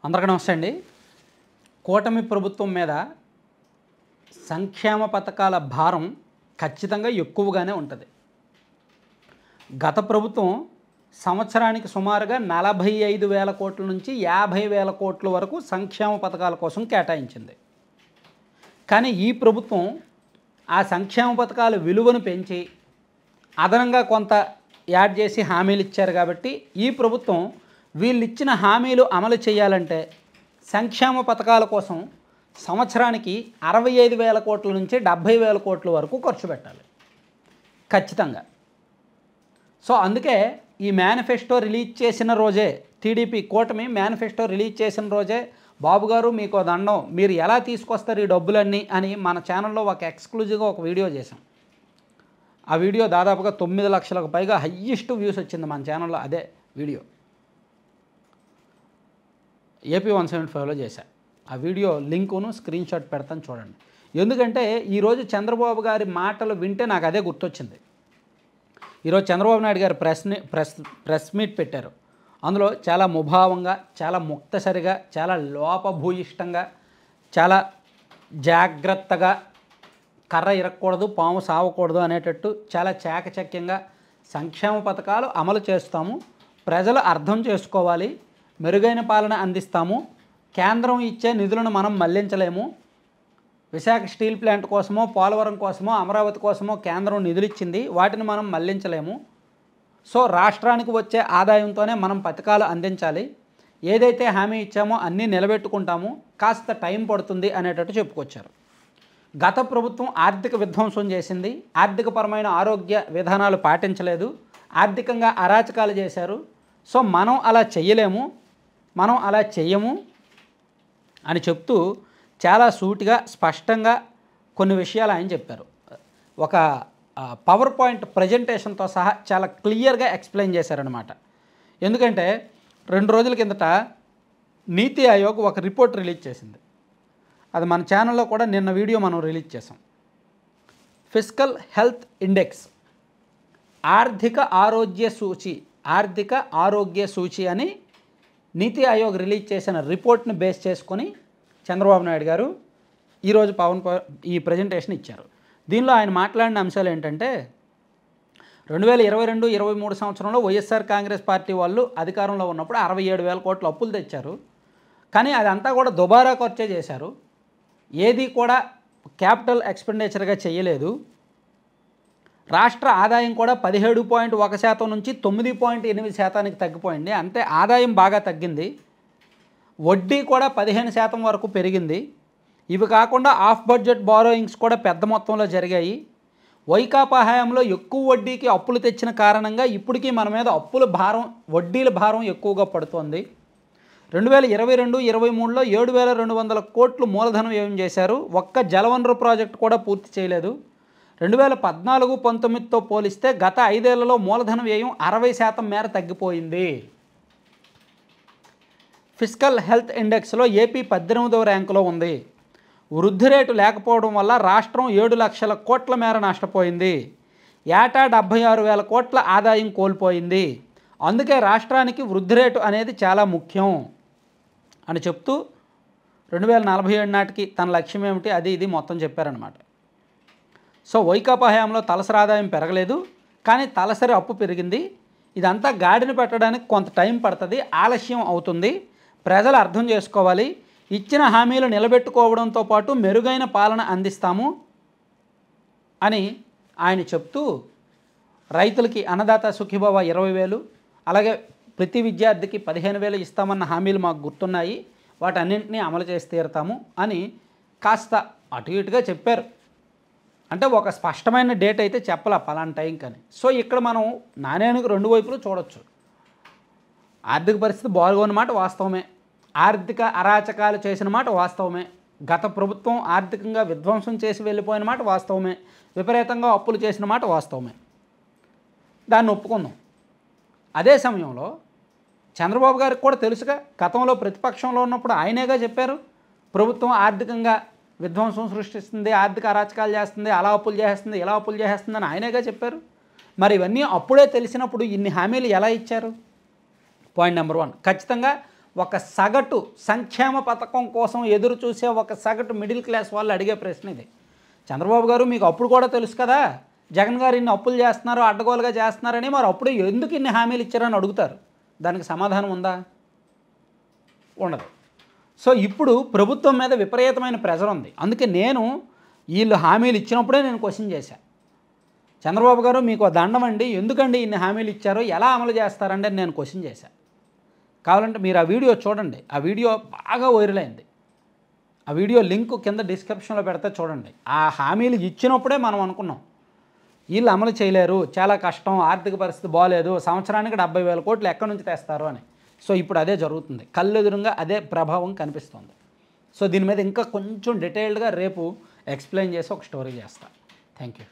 అందరికీ నమస్తే అండి. కూటమి ప్రభుత్వం మీద సంక్షేమ పథకాల భారం ఖచ్చితంగా ఎక్కువగానే ఉంటుంది. గత ప్రభుత్వం సంవత్సరానికి సుమారుగా 45,000 కోట్ల నుంచి 50,000 కోట్ల వరకు సంక్షేమ పథకాల కోసం కేటాయించింది. కానీ ఈ ప్రభుత్వం ఆ సంక్షేమ పథకాల విలువను పెంచి అదనంగా కొంత యాడ్ చేసి హామీలు ఇచ్చారు. కాబట్టి ఈ ప్రభుత్వం వీళ్ళు ఇచ్చిన హామీలు అమలు చేయాలంటే సంక్షేమ పథకాల కోసం సంవత్సరానికి 65,000 కోట్ల నుంచి 70,000 కోట్ల వరకు ఖర్చు పెట్టాలి ఖచ్చితంగా. సో అందుకే ఈ మేనిఫెస్టో రిలీజ్ చేసిన రోజే, టీడీపీ కూటమి మేనిఫెస్టో రిలీజ్ చేసిన రోజే, బాబు గారు మీకు దండం, మీరు ఎలా తీసుకొస్తారు ఈ డబ్బులన్నీ అని మన ఛానల్లో ఒక ఎక్స్క్లూజివ్గా ఒక వీడియో చేసాం. ఆ వీడియో దాదాపుగా 9 లక్షలకు పైగా హయ్యెస్ట్ వ్యూస్ వచ్చింది మన ఛానల్లో. అదే వీడియో ఏపీ 175లో చేశా. ఆ వీడియో లింకును స్క్రీన్ షాట్ పెడతాను చూడండి. ఎందుకంటే ఈరోజు చంద్రబాబు గారి మాటలు వింటే నాకు అదే గుర్తొచ్చింది. ఈరోజు చంద్రబాబు నాయుడు గారు ప్రెస్ మీట్ పెట్టారు. అందులో చాలా ముభావంగా, చాలా ముక్తసరిగా, చాలా లోపభూయిష్టంగా, చాలా జాగ్రత్తగా, కర్ర ఇరక్కూడదు పాము సావకూడదు అనేటట్టు చాలా చాకచక్యంగా సంక్షేమ పథకాలు అమలు చేస్తాము, ప్రజలు అర్థం చేసుకోవాలి, మెరుగైన పాలన అందిస్తాము, కేంద్రం ఇచ్చే నిధులను మనం మళ్లించలేము, విశాఖ స్టీల్ ప్లాంట్ కోసమో పోలవరం కోసమో అమరావతి కోసమో కేంద్రం నిధులు ఇచ్చింది, వాటిని మనం మళ్లించలేము, సో రాష్ట్రానికి వచ్చే ఆదాయంతోనే మనం పథకాలు అందించాలి, ఏదైతే హామీ ఇచ్చామో అన్నీ నిలబెట్టుకుంటాము, కాస్త టైం పడుతుంది అనేటట్టు చెప్పుకొచ్చారు. గత ప్రభుత్వం ఆర్థిక విధ్వంసం చేసింది, ఆర్థికపరమైన ఆరోగ్య విధానాలు పాటించలేదు, ఆర్థికంగా అరాచకాలు చేశారు, సో మనం అలా చెయ్యలేము, మనం అలా చెయ్యము అని చెప్తూ చాలా సూటిగా స్పష్టంగా కొన్ని విషయాలు ఆయన చెప్పారు. ఒక పవర్ పాయింట్ ప్రజెంటేషన్తో సహా చాలా క్లియర్గా ఎక్స్ప్లెయిన్ చేశారనమాట. ఎందుకంటే 2 రోజుల కిందట నీతి ఆయోగ్ ఒక రిపోర్ట్ రిలీజ్ చేసింది. అది మన ఛానల్లో కూడా నిన్న వీడియో మనం రిలీజ్ చేసాం. ఫిస్కల్ హెల్త్ ఇండెక్స్, ఆర్థిక ఆరోగ్య సూచి అని నీతి ఆయోగ్ రిలీజ్ చేసిన రిపోర్ట్ని బేస్ చేసుకొని చంద్రబాబు నాయుడు గారు ఈరోజు ఈ ప్రజెంటేషన్ ఇచ్చారు. దీనిలో ఆయన మాట్లాడిన అంశాలు ఏంటంటే 2022-23 సంవత్సరంలో వైఎస్ఆర్ కాంగ్రెస్ పార్టీ వాళ్ళు అధికారంలో ఉన్నప్పుడు 67,000 కోట్ల అప్పులు తెచ్చారు. కానీ అదంతా కూడా దుబారా ఖర్చే చేశారు, ఏది కూడా క్యాపిటల్ ఎక్స్పెండిచర్గా చేయలేదు. రాష్ట్ర ఆదాయం కూడా 17.1% నుంచి 9.8%కి తగ్గిపోయింది. అంటే ఆదాయం బాగా తగ్గింది, వడ్డీ కూడా 15% వరకు పెరిగింది. ఇవి కాకుండా ఆఫ్ బడ్జెట్ బారోయింగ్స్ కూడా పెద్ద మొత్తంలో జరిగాయి. వైకాపా హయాంలో ఎక్కువ వడ్డీకి అప్పులు తెచ్చిన కారణంగా ఇప్పటికీ మన మీద వడ్డీల భారం ఎక్కువగా పడుతోంది. 2022-23లో 7,200 కోట్లు మూలధనం వ్యయం చేశారు, ఒక్క జలవనరు ప్రాజెక్టు కూడా పూర్తి చేయలేదు. 2014-19తో పోలిస్తే గత 5 ఏళ్లలో మూలధన వ్యయం 60% మేర తగ్గిపోయింది. ఫిస్కల్ హెల్త్ ఇండెక్స్లో ఏపీ 18వ ర్యాంకులో ఉంది. వృద్ధి రేటు లేకపోవడం వల్ల రాష్ట్రం 7 లక్షల కోట్ల మేర నష్టపోయింది. ఏటా 76,000 కోట్ల ఆదాయం కోల్పోయింది. అందుకే రాష్ట్రానికి వృద్ధి రేటు అనేది చాలా ముఖ్యం అని చెప్తూ 2047 నాటికి తన లక్ష్యం ఏమిటి అది ఇది మొత్తం చెప్పారనమాట. సో వైకాపా హయాంలో తలసరి ఆదాయం పెరగలేదు, కానీ తలసరి అప్పు పెరిగింది. ఇదంతా గాడిని పెట్టడానికి కొంత టైం పడుతుంది, ఆలస్యం అవుతుంది, ప్రజలు అర్థం చేసుకోవాలి, ఇచ్చిన హామీలు నిలబెట్టుకోవడంతో పాటు మెరుగైన పాలన అందిస్తాము అని ఆయన చెప్తూ రైతులకి అన్నదాత సుఖీభవ 20,000, అలాగే ప్రతి విద్యార్థికి 15,000 ఇస్తామన్న హామీలు మాకు గుర్తున్నాయి, వాటన్నింటినీ అమలు చేసి తీరుతాము అని కాస్త అటు ఇటుగా చెప్పారు. అంటే ఒక స్పష్టమైన డేట్ అయితే చెప్పాల పలానా టైం కానీ. సో ఇక్కడ మనం నాణ్యానికి 2 వైపులు చూడొచ్చు. ఆర్థిక పరిస్థితి బాగున్న మాట వాస్తవమే, ఆర్థిక అరాచకాలు చేసిన మాట వాస్తవమే, గత ప్రభుత్వం ఆర్థికంగా విధ్వంసం చేసి వెళ్ళిపోయిన మాట వాస్తవమే, విపరీతంగా అప్పులు చేసిన మాట వాస్తవమే, దాన్ని ఒప్పుకుందాం. అదే సమయంలో చంద్రబాబు గారికి కూడా తెలుసుగా, గతంలో ప్రతిపక్షంలో ఉన్నప్పుడు ఆయనేగా చెప్పారు ప్రభుత్వం ఆర్థికంగా విధ్వంసం సృష్టిస్తుంది, ఆర్థిక అరాచకాలు చేస్తుంది, అలా అప్పులు చేస్తుంది, ఇలా అప్పులు చేస్తుంది అని ఆయనేగా చెప్పారు. మరి ఇవన్నీ అప్పుడే తెలిసినప్పుడు ఇన్ని హామీలు ఎలా ఇచ్చారు? పాయింట్ నెంబర్ 1, ఖచ్చితంగా ఒక సగటు సంక్షేమ పథకం కోసం ఎదురు చూసే ఒక సగటు మిడిల్ క్లాస్ వాళ్ళు అడిగే ప్రశ్న ఇది. చంద్రబాబు గారు మీకు అప్పుడు కూడా తెలుసు కదా, జగన్ గారు ఇన్ని అప్పులు చేస్తున్నారు, అడ్డగోలుగా చేస్తున్నారని, మరి అప్పుడు ఎందుకు ఇన్ని హామీలు ఇచ్చారని అడుగుతారు. దానికి సమాధానం ఉందా? ఉండదు. సో ఇప్పుడు ప్రభుత్వం మీద విపరీతమైన ప్రెజర్ ఉంది. అందుకే నేను వీళ్ళు హామీలు ఇచ్చినప్పుడే నేను క్వశ్చన్ చేశాను, చంద్రబాబు గారు మీకు దండం అండి, ఎందుకండి ఇన్ని హామీలు ఇచ్చారో ఎలా అమలు చేస్తారండి అని నేను క్వశ్చన్ చేశాను. కావాలంటే మీరు ఆ వీడియో చూడండి. ఆ వీడియో బాగా వైరల్ అయింది. ఆ వీడియో లింక్ కింద డిస్క్రిప్షన్లో పెడితే చూడండి. ఆ హామీలు ఇచ్చినప్పుడే మనం అనుకున్నాం వీళ్ళు అమలు చేయలేరు, చాలా కష్టం, ఆర్థిక పరిస్థితి బాగోలేదు, సంవత్సరానికి 70,000 కోట్లు ఎక్కడి నుంచి తెస్తారు అని. సో ఇప్పుడు అదే జరుగుతుంది, కళ్ళెదురుగా అదే ప్రభావం కనిపిస్తుంది. సో దీని మీద ఇంకా కొంచెం డీటెయిల్డ్గా రేపు ఎక్స్ప్లెయిన్ చేసి ఒక స్టోరీ చేస్తాను. Thank you.